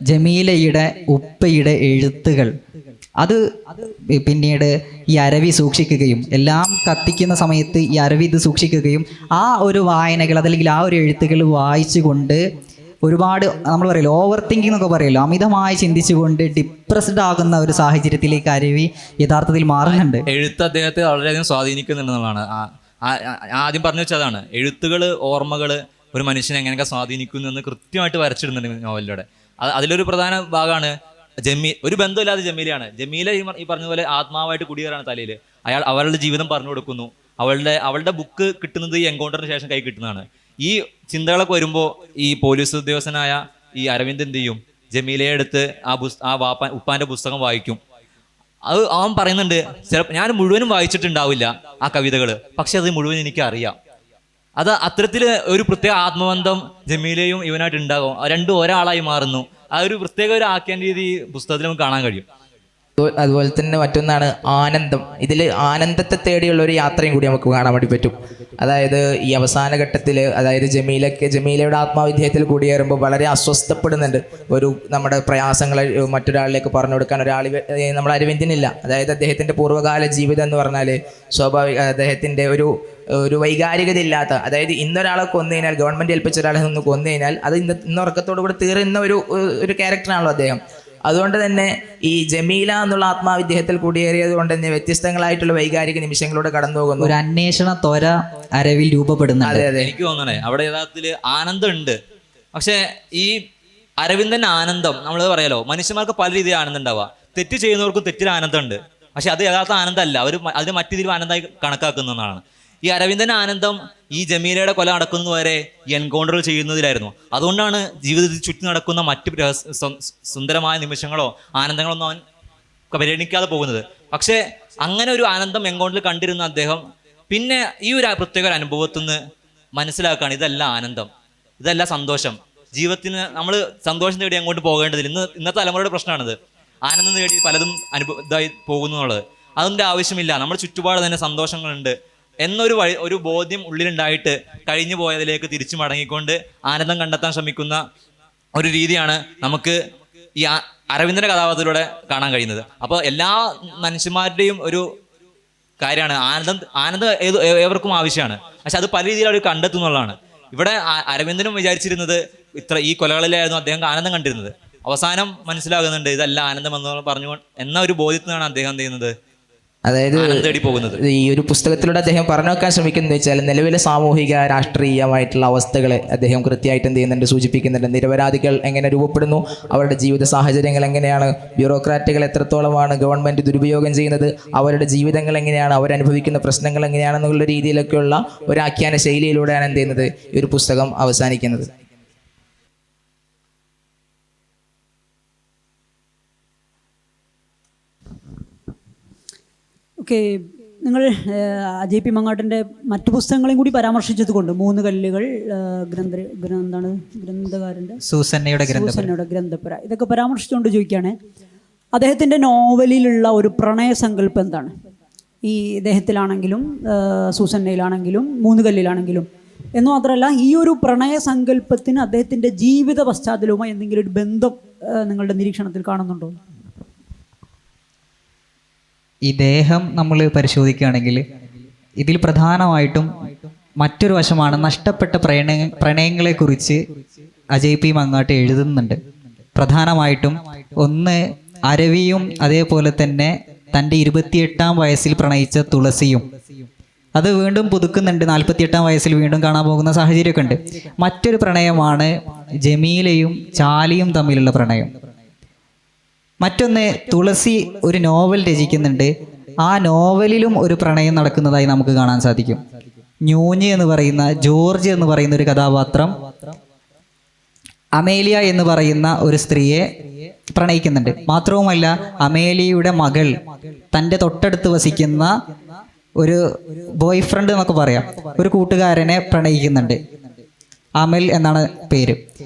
ജമീലയുടെ ഉപ്പയുടെ എഴുത്തുകൾ അത് പിന്നീട് ഈ അരവി സൂക്ഷിക്കുകയും എല്ലാം കത്തിക്കുന്ന സമയത്ത് ഈ അരവി ഇത് സൂക്ഷിക്കുകയും ആ ഒരു വായനകൾ അതല്ലെങ്കിൽ ആ ഒരു എഴുത്തുകൾ വായിച്ചുകൊണ്ട് ഒരുപാട് നമ്മൾ പറയല്ലോ ഓവർ തിങ്കിങ് എന്നൊക്കെ പറയല്ലോ, അമിതമായി ചിന്തിച്ചുകൊണ്ട് ഡിപ്രസ്ഡ് ആകുന്ന ഒരു സാഹചര്യത്തിലേക്ക് അരവി യഥാർത്ഥത്തിൽ മാറുന്നുണ്ട്. എഴുത്ത് അദ്ദേഹത്തെ വളരെയധികം സ്വാധീനിക്കുന്നുണ്ടെന്നുള്ളതാണ് ആദ്യം പറഞ്ഞു വെച്ചതാണ്. എഴുത്തുകൾ, ഓർമ്മകൾ ഒരു മനുഷ്യനെ എങ്ങനെയൊക്കെ സ്വാധീനിക്കുന്നു എന്ന് കൃത്യമായിട്ട് വരച്ചിടുന്നുണ്ട് നോവലിലൂടെ. അതിലൊരു പ്രധാന ഭാഗമാണ് ഒരു ബന്ധമില്ലാതെ ജമീലയാണ്. ജമീല ഈ പറഞ്ഞതുപോലെ ആത്മാവായിട്ട് കുടിയേറാണ് തലയിൽ. അവളുടെ ജീവിതം പറഞ്ഞു കൊടുക്കുന്നു. അവളുടെ ബുക്ക് കിട്ടുന്നത് ഈ എൻകൗണ്ടറിന് ശേഷം കൈ കിട്ടുന്നതാണ്. ഈ ചിന്തകളൊക്കെ വരുമ്പോൾ ഈ പോലീസ് ഉദ്യോഗസ്ഥനായ ഈ അരവിന്ദ് എന്ത് ചെയ്യും, ജമീലയെ എടുത്ത് ഉപ്പാന്റെ പുസ്തകം വായിക്കും. അത് അവൻ പറയുന്നുണ്ട്, ചിലപ്പോൾ ഞാൻ മുഴുവനും വായിച്ചിട്ടുണ്ടാവില്ല ആ കവിതകൾ, പക്ഷെ അത് മുഴുവൻ എനിക്ക് അറിയാം. അത് അത്തരത്തിൽ ഒരു പ്രത്യേക ആത്മബന്ധം ജമീലയും ഇവനായിട്ട് ഉണ്ടാകും. രണ്ടും ഒരാളായി മാറുന്നു. ആ ഒരു പ്രത്യേക ഒരു ആഖ്യാന രീതി പുസ്തകത്തിൽ നമുക്ക് കാണാൻ കഴിയും. അതുപോലെ തന്നെ മറ്റൊന്നാണ് ആനന്ദം. ഇതിൽ ആനന്ദത്തെ തേടിയുള്ള ഒരു യാത്രയും കൂടി നമുക്ക് കാണാൻ വേണ്ടി പറ്റും. അതായത് ഈ അവസാന ഘട്ടത്തിൽ, അതായത് ജമീലയുടെ ആത്മാവിധ്യത്തിൽ കൂടിയേറുമ്പോൾ വളരെ അസ്വസ്ഥപ്പെടുന്നുണ്ട്. നമ്മുടെ പ്രയാസങ്ങളെ മറ്റൊരാളിലേക്ക് പറഞ്ഞു കൊടുക്കാൻ നമ്മൾ അരവിന്ദിനില്ല. അതായത് അദ്ദേഹത്തിൻ്റെ പൂർവ്വകാല ജീവിതം എന്ന് പറഞ്ഞാൽ അദ്ദേഹത്തിൻ്റെ ഒരു വൈകാരികത ഇല്ലാത്ത, അതായത് ഇന്നൊരാളെ കൊന്നു കഴിഞ്ഞാൽ, ഗവൺമെൻറ് ഏൽപ്പിച്ച ഒരാളെ നിന്ന് കൊന്നു കഴിഞ്ഞാൽ അത് ഇന്നുറക്കത്തോടു കൂടി തീരുന്ന ഒരു ക്യാരക്ടറാണല്ലോ അദ്ദേഹം. അതുകൊണ്ട് തന്നെ ഈ ജമീല എന്നുള്ള ആത്മാവ് ഇദ്ദേഹത്തിൽ കൂടിയേറിയത് കൊണ്ട് തന്നെ വ്യത്യസ്തങ്ങളായിട്ടുള്ള വൈകാരിക നിമിഷങ്ങളോട് കടന്നു പോകുന്നു. ഒരു അന്വേഷണ ത്വര അരവിൽ രൂപപ്പെടുന്നു. അതെ അതെ, എനിക്ക് തോന്നണേ അവിടെ യഥാർത്ഥത്തിൽ ആനന്ദം ഉണ്ട്. പക്ഷെ ഈ അരവിന്ദന്റെ ആനന്ദം നമ്മൾ പറയാലോ, മനുഷ്യന്മാർക്ക് പല രീതിയിൽ ആനന്ദം ഉണ്ടാവുക. തെറ്റ് ചെയ്യുന്നവർക്കും തെറ്റിൽ ആനന്ദം ഉണ്ട്. പക്ഷെ അത് യഥാർത്ഥ ആനന്ദമല്ല, അവർ അതിന് മറ്റു രീതിയിൽ ആനന്ദമായി കണക്കാക്കുന്നതാണ്. ഈ അരവിന്ദന്റെ ആനന്ദം ഈ ജമീലയുടെ കൊല നടക്കുന്നത് വരെ എൻകൗണ്ടർ ചെയ്യുന്നതിലായിരുന്നു. അതുകൊണ്ടാണ് ജീവിതത്തിൽ ചുറ്റും നടക്കുന്ന മറ്റ് സുന്ദരമായ നിമിഷങ്ങളോ ആനന്ദങ്ങളൊന്നും അവൻ പരിഗണിക്കാതെ പോകുന്നത്. പക്ഷേ അങ്ങനെ ഒരു ആനന്ദം എൻകൗണ്ടറിൽ കണ്ടിരുന്ന അദ്ദേഹം പിന്നെ ഈ ഒരു പ്രത്യേക ഒരു അനുഭവത്തിൽ നിന്ന് മനസ്സിലാക്കുകയാണ്, ഇതല്ല ആനന്ദം, ഇതല്ല സന്തോഷം. ജീവിതത്തിന് നമ്മൾ സന്തോഷം തേടി അങ്ങോട്ട് പോകേണ്ടതില്ല. ഇന്നത്തെ തലമുറയുടെ പ്രശ്നമാണിത്. ആനന്ദം തേടി പലതും ഇതായി പോകുന്നു എന്നുള്ളത്. അതിൻ്റെ ആവശ്യമില്ല. നമ്മുടെ ചുറ്റുപാട് തന്നെ സന്തോഷങ്ങളുണ്ട് എന്നൊരു ബോധ്യം ഉള്ളിലുണ്ടായിട്ട് കഴിഞ്ഞു പോയതിലേക്ക് തിരിച്ചു മടങ്ങിക്കൊണ്ട് ആനന്ദം കണ്ടെത്താൻ ശ്രമിക്കുന്ന ഒരു രീതിയാണ് നമുക്ക് ഈ അരവിന്ദന്റെ കഥാപാത്രത്തിലൂടെ കാണാൻ കഴിയുന്നത്. അപ്പോൾ എല്ലാ മനുഷ്യന്മാരുടെയും ഒരു കാര്യമാണ് ആനന്ദം ഏവർക്കും ആവശ്യമാണ്. പക്ഷെ അത് പല രീതിയിൽ അവർ കണ്ടെത്തുന്നുള്ളതാണ്. ഇവിടെ അരവിന്ദനും വിചാരിച്ചിരുന്നത് ഈ കൊലകളിലായിരുന്നു അദ്ദേഹം ആനന്ദം കണ്ടിരുന്നത്. അവസാനം മനസ്സിലാകുന്നുണ്ട് ഇതല്ല ആനന്ദം എന്ന് പറഞ്ഞു എന്ന ഒരു ബോധ്യത്തിനാണ് അദ്ദേഹം എന്ത് ചെയ്യുന്നത്, അതായത് ഈ ഒരു പുസ്തകത്തിലൂടെ അദ്ദേഹം പറഞ്ഞു വെക്കാൻ ശ്രമിക്കുന്നത് വെച്ചാൽ നിലവിലെ സാമൂഹിക രാഷ്ട്രീയമായിട്ടുള്ള അവസ്ഥകളെ അദ്ദേഹം കൃത്യമായിട്ട് എന്ത് ചെയ്യുന്നുണ്ട്, സൂചിപ്പിക്കുന്നുണ്ട്. നിരപരാധികൾ എങ്ങനെ രൂപപ്പെടുന്നു, അവരുടെ ജീവിത സാഹചര്യങ്ങൾ എങ്ങനെയാണ്, ബ്യൂറോക്രാറ്റുകൾ എത്രത്തോളമാണ് ഗവൺമെൻറ് ദുരുപയോഗം ചെയ്യുന്നത്, അവരുടെ ജീവിതങ്ങൾ എങ്ങനെയാണ്, അവരനുഭവിക്കുന്ന പ്രശ്നങ്ങൾ എങ്ങനെയാണെന്നുള്ള രീതിയിലൊക്കെയുള്ള ഒരു ആഖ്യാന ശൈലിയിലൂടെയാണ് എന്ത് ചെയ്യുന്നത് ഈ ഒരു പുസ്തകം അവസാനിക്കുന്നത്. ഓക്കെ, നിങ്ങൾ JP മങ്ങാട്ടിൻ്റെ മറ്റു പുസ്തകങ്ങളെയും കൂടി പരാമർശിച്ചത് കൊണ്ട് മൂന്ന് കല്ലുകൾ, ഗ്രന്ഥകാരൻ്റെ സൂസന്നയുടെ ഗ്രന്ഥപുര, ഇതൊക്കെ പരാമർശിച്ചുകൊണ്ട് ചോദിക്കുകയാണ്, അദ്ദേഹത്തിൻ്റെ നോവലിലുള്ള ഒരു പ്രണയസങ്കല്പം എന്താണ്? ഈ ഇദ്ദേഹത്തിലാണെങ്കിലും സൂസന്നയിലാണെങ്കിലും മൂന്ന് കല്ലിലാണെങ്കിലും എന്ന് മാത്രമല്ല, ഈ ഒരു പ്രണയസങ്കല്പത്തിന് അദ്ദേഹത്തിൻ്റെ ജീവിത പശ്ചാത്തലവുമായി എന്തെങ്കിലും ഒരു ബന്ധം നിങ്ങളുടെ നിരീക്ഷണത്തിൽ കാണുന്നുണ്ടോ? ഈ ദേഹം നമ്മൾ പരിശോധിക്കുകയാണെങ്കിൽ ഇതിൽ പ്രധാനമായിട്ടും മറ്റൊരു വശമാണ് നഷ്ടപ്പെട്ട പ്രണയങ്ങളെക്കുറിച്ച് JP മങ്ങാട്ട് എഴുതുന്നുണ്ട്. പ്രധാനമായിട്ടും ഒന്ന് അരവിയും അതേപോലെ തന്നെ തൻ്റെ 28-ാം വയസ്സിൽ പ്രണയിച്ച തുളസിയും. അത് വീണ്ടും പുതുക്കുന്നുണ്ട്, 48-ാം വയസ്സിൽ വീണ്ടും കാണാൻ പോകുന്ന സാഹചര്യമൊക്കെ ഉണ്ട്. മറ്റൊരു പ്രണയമാണ് ജമീലയും ചാലിയും തമ്മിലുള്ള പ്രണയം. മറ്റൊന്ന്, തുളസി ഒരു നോവൽ രചിക്കുന്നുണ്ട്. ആ നോവലിലും ഒരു പ്രണയം നടക്കുന്നതായി നമുക്ക് കാണാൻ സാധിക്കും. ന്യൂഞ്ഞ് എന്ന് പറയുന്ന ജോർജ് എന്ന് പറയുന്ന ഒരു കഥാപാത്രം അമേലിയ എന്ന് പറയുന്ന ഒരു സ്ത്രീയെ പ്രണയിക്കുന്നുണ്ട്. മാത്രവുമല്ല, അമേലിയയുടെ മകൾ തൻ്റെ തൊട്ടടുത്ത് വസിക്കുന്ന ഒരു ബോയ് ഫ്രണ്ട് എന്നൊക്കെ പറയാം, ഒരു കൂട്ടുകാരനെ പ്രണയിക്കുന്നുണ്ട്. അമൽ എന്നാണ് പേര്.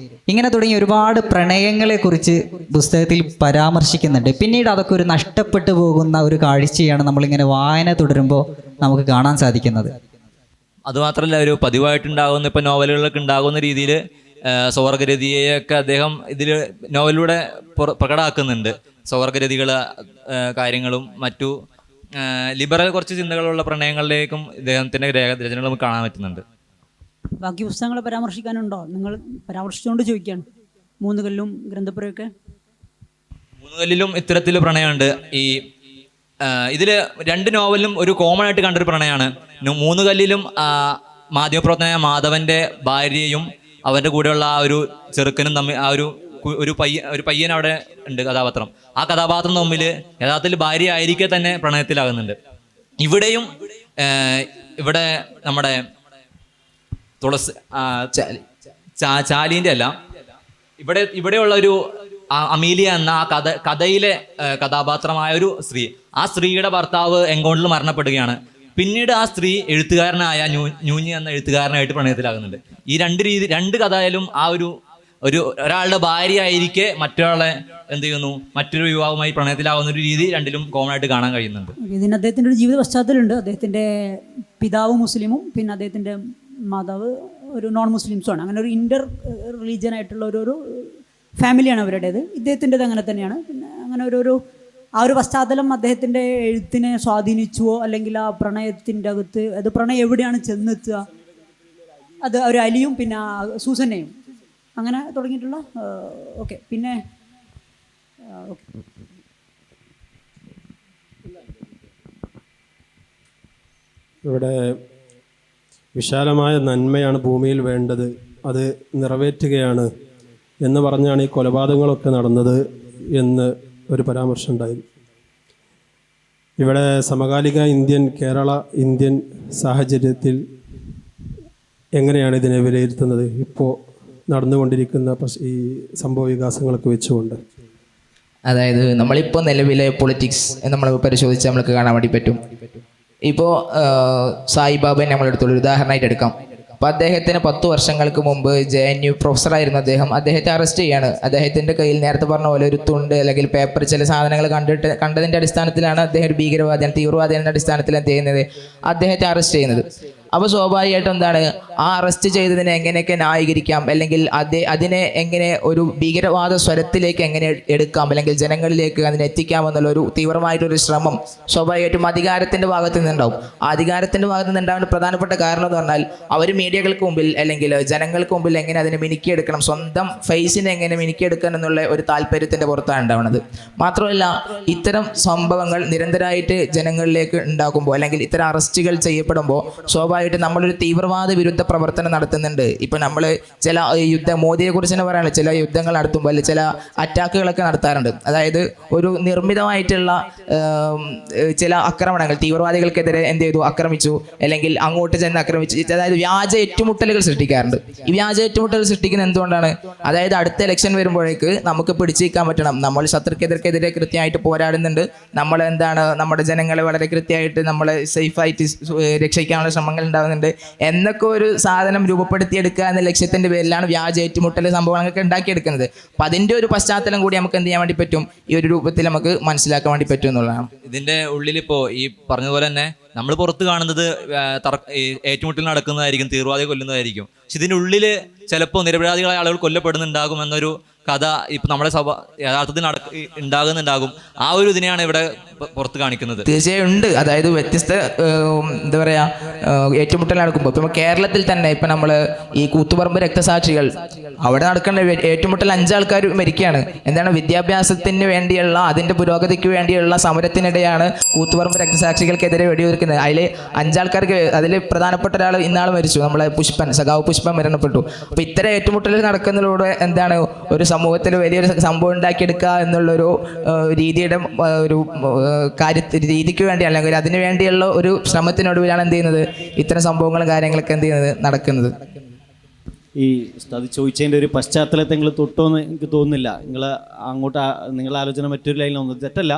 ഇങ്ങനെ തുടങ്ങി ഒരുപാട് പ്രണയങ്ങളെക്കുറിച്ച് പുസ്തകത്തിൽ പരാമർശിക്കുന്നുണ്ട്. പിന്നീട് അതൊക്കെ ഒരു നഷ്ടപ്പെട്ടു പോകുന്ന ഒരു കാഴ്ചയാണ് നമ്മളിങ്ങനെ വായന തുടരുമ്പോൾ നമുക്ക് കാണാൻ സാധിക്കുന്നത്. അതുമാത്രമല്ല, ഒരു പതിവായിട്ടുണ്ടാകുന്ന ഇപ്പം നോവലുകളിലൊക്കെ ഉണ്ടാകുന്ന രീതിയിൽ സ്വർഗരതിയെയൊക്കെ അദ്ദേഹം ഇതിൽ നോവലിലൂടെ പ്രകടമാക്കുന്നുണ്ട്. സ്വർഗരതികൾ കാര്യങ്ങളും മറ്റു ലിബറൽ കുറച്ച് ചിന്തകളുള്ള പ്രണയങ്ങളിലേക്കും ഇദ്ദേഹത്തിൻ്റെ രചനകൾ നമുക്ക് കാണാൻ പറ്റുന്നുണ്ട്. ബാക്കി പുസ്തകങ്ങളെ പരാമർശിക്കാനുണ്ടോ? നിങ്ങൾ പരാമർശിച്ചുകൊണ്ട് ചോദിക്കുകയാണ്. മൂന്ന് കല്ലും ഗ്രന്ഥപുരയൊക്കെ. മൂന്ന് കല്ലിലും ഇത്തരത്തിൽ പ്രണയമുണ്ട്. ഈ ഇതിൽ രണ്ട് നോവലിലും ഒരു കോമൺ ആയിട്ട് കണ്ടൊരു പ്രണയമാണ്. മൂന്ന് കല്ലിലും മാധ്യമപ്രവർത്തകനായ മാധവന്റെ ഭാര്യയും അവരുടെ കൂടെയുള്ള ആ ഒരു ചെറുക്കനും തമ്മിൽ ആ ഒരു പയ്യൻ അവിടെ ഉണ്ട് കഥാപാത്രം. ആ കഥാപാത്രം തമ്മിൽ യഥാർത്ഥത്തിൽ ഭാര്യ ആയിരിക്കെ തന്നെ പ്രണയത്തിലാകുന്നുണ്ട്. ഇവിടെയും ഇവിടെ നമ്മുടെ തുളസി ചാലിൻ്റെ അല്ല, ഇവിടെയുള്ള ഒരു അമീലിയ എന്ന ആ കഥയിലെ കഥാപാത്രമായ ഒരു സ്ത്രീ, ആ സ്ത്രീയുടെ ഭർത്താവ് എൻകൗണ്ടറിൽ മരണപ്പെടുകയാണ്. പിന്നീട് ആ സ്ത്രീ എഴുത്തുകാരനായ ന്യൂഞ്ഞി എന്ന എഴുത്തുകാരനായിട്ട് പ്രണയത്തിലാകുന്നുണ്ട്. ഈ രണ്ട് കഥയിലും ആ ഒരാളുടെ ഭാര്യ ആയിരിക്കെ മറ്റൊരാളെ എന്ത് ചെയ്യുന്നു, മറ്റൊരു യുവാവുമായി പ്രണയത്തിലാവുന്ന ഒരു രീതി രണ്ടിലും കോമൺ ആയിട്ട് കാണാൻ കഴിയുന്നുണ്ട്. ഇതിന് അദ്ദേഹത്തിൻ്റെ ഒരു ജീവിത പശ്ചാത്തലമുണ്ട്. അദ്ദേഹത്തിൻ്റെ പിതാവ് മുസ്ലിമും പിന്നെ അദ്ദേഹത്തിൻ്റെ മാതാവ് ഒരു നോൺ മുസ്ലിംസുമാണ്. അങ്ങനെ ഒരു ഇൻ്റർ റിലീജിയൻ ആയിട്ടുള്ള ഒരു ഫാമിലിയാണ് അവരുടേത്. ഇദ്ദേഹത്തിൻ്റെത് അങ്ങനെ തന്നെയാണ്. പിന്നെ അങ്ങനെ ആ ഒരു പശ്ചാത്തലം അദ്ദേഹത്തിൻ്റെ എഴുത്തിനെ സ്വാധീനിച്ചുവോ, അല്ലെങ്കിൽ ആ പ്രണയത്തിൻ്റെ അകത്ത് അത് പ്രണയം എവിടെയാണ് ചെന്നെത്തുക, അത് ഒരു അലിയും പിന്നെ സൂസന്നയും അങ്ങനെ തുടങ്ങിയിട്ടുള്ള ഓക്കെ. പിന്നെ ഓക്കെ, ഇവിടെ വിശാലമായ നന്മയാണ് ഭൂമിയിൽ വേണ്ടത്, അത് നിറവേറ്റുകയാണ് എന്ന് പറഞ്ഞാണ് ഈ കൊലപാതകങ്ങളൊക്കെ നടന്നത് എന്ന് ഒരു പരാമർശം ഉണ്ടായിരുന്നു. ഇവിടെ സമകാലിക കേരള ഇന്ത്യൻ സാഹചര്യത്തിൽ എങ്ങനെയാണ് ഇതിനെ വിലയിരുത്തുന്നത്, ഇപ്പോൾ നടന്നുകൊണ്ടിരിക്കുന്ന ഈ സംഭവ വികാസങ്ങളൊക്കെ വെച്ചുകൊണ്ട്? അതായത് നമ്മളിപ്പോൾ നിലവിലെ പൊളിറ്റിക്സ് നമ്മൾ പരിശോധിച്ച് നമ്മൾക്ക് കാണാൻ വേണ്ടി പറ്റും. ഇപ്പോൾ സായിബാബയെ നമ്മളെടുത്തുള്ള ഒരു ഉദാഹരണമായിട്ട് എടുക്കാം. അപ്പോൾ അദ്ദേഹത്തിന് 10 വർഷങ്ങൾക്ക് മുമ്പ് JNU പ്രൊഫസറായിരുന്നു അദ്ദേഹത്തെ അറസ്റ്റ് ചെയ്യാണ്. അദ്ദേഹത്തിൻ്റെ കയ്യിൽ നേരത്തെ പറഞ്ഞ പോലെ ഒരു തുണ്ട് അല്ലെങ്കിൽ പേപ്പർ ചില സാധനങ്ങൾ കണ്ടതിൻ്റെ അടിസ്ഥാനത്തിലാണ് അദ്ദേഹം ഒരു ഭീകരവാദിയാണ്, തീവ്രവാദിയുടെ അടിസ്ഥാനത്തിൽ എന്ത് ചെയ്യുന്നത്, അദ്ദേഹത്തെ അറസ്റ്റ് ചെയ്യുന്നത്. അപ്പോൾ സ്വാഭാവികമായിട്ടും എന്താണ്, ആ അറസ്റ്റ് ചെയ്തതിനെ എങ്ങനെയൊക്കെ ന്യായീകരിക്കാം, അല്ലെങ്കിൽ അതിനെ എങ്ങനെ ഒരു ഭീകരവാദ സ്വരത്തിലേക്ക് എങ്ങനെ എടുക്കാം, അല്ലെങ്കിൽ ജനങ്ങളിലേക്ക് അതിനെ എത്തിക്കാമെന്നുള്ള ഒരു തീവ്രമായിട്ടൊരു ശ്രമം സ്വാഭാവികമായിട്ടും അധികാരത്തിൻ്റെ ഭാഗത്ത് നിന്നുണ്ടാവും. ആ അധികാരത്തിൻ്റെ ഭാഗത്ത് നിന്നുണ്ടാവുന്ന പ്രധാനപ്പെട്ട കാരണം എന്ന് പറഞ്ഞാൽ അവർ മീഡിയകൾക്ക് മുമ്പിൽ അല്ലെങ്കിൽ ജനങ്ങൾക്ക് മുമ്പിൽ എങ്ങനെ അതിനെ മിനുക്കിയെടുക്കണം, സ്വന്തം ഫേസിനെ എങ്ങനെ മിനുക്കിയെടുക്കണം എന്നുള്ള ഒരു താല്പര്യത്തിൻ്റെ പുറത്താണ് ഉണ്ടാവുന്നത്. മാത്രമല്ല, ഇത്തരം സംഭവങ്ങൾ നിരന്തരമായിട്ട് ജനങ്ങളിലേക്ക് ഉണ്ടാകുമ്പോൾ അല്ലെങ്കിൽ ഇത്തരം അറസ്റ്റുകൾ ചെയ്യപ്പെടുമ്പോൾ സ്വാഭാവികമായിട്ട് നമ്മളൊരു തീവ്രവാദ വിരുദ്ധ പ്രവർത്തനം നടത്തുന്നുണ്ട്. ഇപ്പം നമ്മൾ ചില മോദിയെ കുറിച്ച് തന്നെ പറയുന്നത്, ചില യുദ്ധങ്ങൾ നടത്തുമ്പോൾ അല്ലെങ്കിൽ ചില അറ്റാക്കുകളൊക്കെ നടത്താറുണ്ട്. അതായത് ഒരു നിർമ്മിതമായിട്ടുള്ള ചില ആക്രമണങ്ങൾ തീവ്രവാദികൾക്കെതിരെ എന്ത് ചെയ്തു, ആക്രമിച്ചു, അല്ലെങ്കിൽ അങ്ങോട്ട് ചെന്ന് ആക്രമിച്ചു, അതായത് വ്യാജ ഏറ്റുമുട്ടലുകൾ സൃഷ്ടിക്കാറുണ്ട്. ഈ വ്യാജ ഏറ്റുമുട്ടൽ സൃഷ്ടിക്കുന്നത് എന്തുകൊണ്ടാണ്? അതായത് അടുത്ത ഇലക്ഷൻ വരുമ്പോഴേക്ക് നമുക്ക് പിടിച്ചിരിക്കാൻ പറ്റണം, നമ്മൾ ശത്രുക്കെതിരെ കൃത്യമായിട്ട് പോരാടുന്നുണ്ട്, നമ്മൾ എന്താണ് നമ്മുടെ ജനങ്ങളെ വളരെ കൃത്യമായിട്ട് നമ്മളെ സേഫായിട്ട് രക്ഷിക്കാനുള്ള ശ്രമങ്ങൾ ഉണ്ടാകുന്നുണ്ട് എന്നൊക്കെ ഒരു സാധനം രൂപപ്പെടുത്തിയെടുക്കുക എന്ന ലക്ഷ്യത്തിൻ്റെ പേരിലാണ് വ്യാജ ഏറ്റുമുട്ടൽ സംഭവങ്ങളൊക്കെ ഉണ്ടാക്കിയെടുക്കുന്നത്. അപ്പം അതിൻ്റെ ഒരു പശ്ചാത്തലം കൂടി നമുക്ക് എന്ത് ചെയ്യാൻ വേണ്ടി പറ്റും, ഈ ഒരു രൂപത്തിൽ നമുക്ക് മനസ്സിലാക്കാൻ വേണ്ടി പറ്റും എന്നുള്ളതാണ്. ഇതിൻ്റെ ഉള്ളിലിപ്പോൾ ഈ പറഞ്ഞതുപോലെ തന്നെ നമ്മൾ പുറത്ത് കാണുന്നത് ഏറ്റുമുട്ടൽ നടക്കുന്നതായിരിക്കും, തീവ്രവാദികൾ കൊല്ലുന്നതായിരിക്കും. പക്ഷെ ഇതിൻ്റെ ഉള്ളിൽ ചിലപ്പോൾ നിരപരാധികളായ ആളുകൾ കൊല്ലപ്പെടുന്നുണ്ടാകും എന്നൊരു കഥ ഇപ്പം നമ്മുടെ യഥാർത്ഥത്തിൽ ഉണ്ടാകുന്നുണ്ടാകും. ആ ഒരു ഇതിനെയാണ് ഇവിടെ പുറത്ത് കാണിക്കുന്നത്. തീർച്ചയായും ഉണ്ട്. അതായത് വ്യത്യസ്ത എന്താ പറയുക ഏറ്റുമുട്ടൽ നടക്കുമ്പോൾ ഇപ്പം കേരളത്തിൽ തന്നെ ഇപ്പം നമ്മൾ ഈ കൂത്തുപറമ്പ് രക്തസാക്ഷികൾ അവിടെ നടക്കേണ്ട ഏറ്റുമുട്ടൽ 5 ആൾക്കാർ മരിക്കുകയാണ്. എന്താണ്, വിദ്യാഭ്യാസത്തിന് വേണ്ടിയുള്ള അതിൻ്റെ പുരോഗതിക്ക് വേണ്ടിയുള്ള സമരത്തിനിടെയാണ് കൂത്തുപറമ്പ് രക്തസാക്ഷികൾക്കെതിരെ വെടിവെക്കുന്നത്. അതിൽ 5 ആൾക്കാർക്ക്, അതിൽ പ്രധാനപ്പെട്ട ഒരാൾ ഇന്നാൾ മരിച്ചു, നമ്മളെ സഖാവ് പുഷ്പൻ മരണപ്പെട്ടു. അപ്പോൾ ഇത്തരം ഏറ്റുമുട്ടൽ നടക്കുന്നതിലൂടെ എന്താണ്, ഒരു സമൂഹത്തിൽ വലിയൊരു സംഭവം ഉണ്ടാക്കിയെടുക്കുക എന്നുള്ളൊരു രീതിയുടെ ഒരു രീതിക്ക് വേണ്ടി അല്ലെങ്കിൽ അതിനു വേണ്ടിയുള്ള ഒരു ശ്രമത്തിനൊടുവിലാണ് എന്ത് ചെയ്യുന്നത്, ഇത്തരം സംഭവങ്ങളും കാര്യങ്ങളൊക്കെ എന്ത് ചെയ്യുന്നത്, നടക്കുന്നത്. ഈ അത് ചോദിച്ചതിൻ്റെ ഒരു പശ്ചാത്തലത്തെ നിങ്ങൾ തൊട്ടോന്ന് എനിക്ക് തോന്നുന്നില്ല. നിങ്ങളെ ആലോചന മറ്റൊരു ലൈനിലൊന്നും തെറ്റല്ല,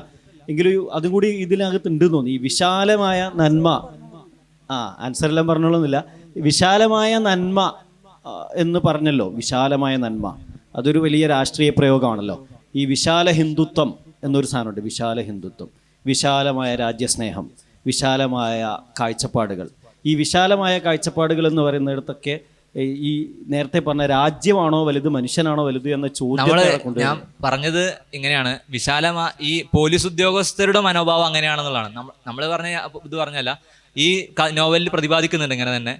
എങ്കിലും അതും കൂടി ഇതിനകത്ത് ഉണ്ടെന്ന് തോന്നി. ഈ വിശാലമായ നന്മ, ആൻസറെല്ലാം പറഞ്ഞോളൊന്നുമില്ല, വിശാലമായ നന്മ എന്ന് പറഞ്ഞല്ലോ, വിശാലമായ നന്മ. അതൊരു വലിയ രാഷ്ട്രീയ പ്രയോഗമാണല്ലോ. ഈ വിശാല ഹിന്ദുത്വം എന്നൊരു സാധനമുണ്ട്. വിശാല ഹിന്ദുത്വം, വിശാലമായ രാജ്യസ്നേഹം, വിശാലമായ കാഴ്ചപ്പാടുകൾ. ഈ വിശാലമായ കാഴ്ചപ്പാടുകൾ എന്ന് പറയുന്നിടത്തൊക്കെ ഈ നേരത്തെ പറഞ്ഞ രാജ്യമാണോ വലുത്, മനുഷ്യനാണോ വലുത് എന്ന ചോദ്യം ഞാൻ പറഞ്ഞത് ഇങ്ങനെയാണ്. ഈ പോലീസ് ഉദ്യോഗസ്ഥരുടെ മനോഭാവം അങ്ങനെയാണെന്നുള്ളതാണ്. നമ്മൾ പറഞ്ഞ ഇത് പറഞ്ഞല്ല, ഈ നോവലിൽ പ്രതിപാദിക്കുന്നുണ്ട് ഇങ്ങനെ തന്നെ.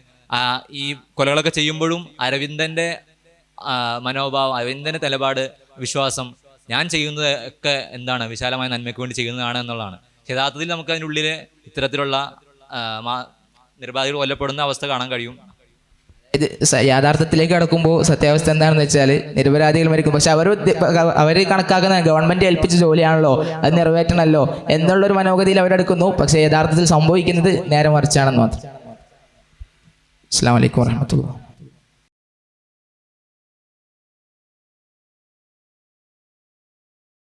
ഈ കൊലകളൊക്കെ ചെയ്യുമ്പോഴും അരവിന്ദന്റെ മനോഭാവം, അരവിന്ദന്റെ നിലപാട്, വിശ്വാസം, ഞാൻ ചെയ്യുന്നത് ഒക്കെ എന്താണ് വിശാലമായ നന്മയ്ക്ക് വേണ്ടി ചെയ്യുന്നതാണ് എന്നുള്ളതാണ്. യഥാർത്ഥത്തിൽ നമുക്ക് അതിനുള്ളിൽ ഇത്തരത്തിലുള്ള നിരപരാധികൾ കൊല്ലപ്പെടുന്ന അവസ്ഥ കാണാൻ കഴിയും. ഇത് യാഥാർത്ഥ്യത്തിലേക്ക് കടക്കുമ്പോൾ സത്യാവസ്ഥ എന്താണെന്ന് വെച്ചാൽ നിരപരാധികൾ മരിക്കും. പക്ഷെ അവർ കണക്കാക്കുന്ന ഗവൺമെന്റ് ഏൽപ്പിച്ച ജോലിയാണല്ലോ, അത് നിറവേറ്റണമല്ലോ എന്നുള്ളൊരു മനോഗതിയിൽ അവരെടുക്കുന്നു. പക്ഷെ യഥാർത്ഥത്തിൽ സംഭവിക്കുന്നത് നേരെ മറിച്ചാണെന്ന് മാത്രം. അസ്സലാമു അലൈക്കും വറഹ്മത്തുള്ളാഹി.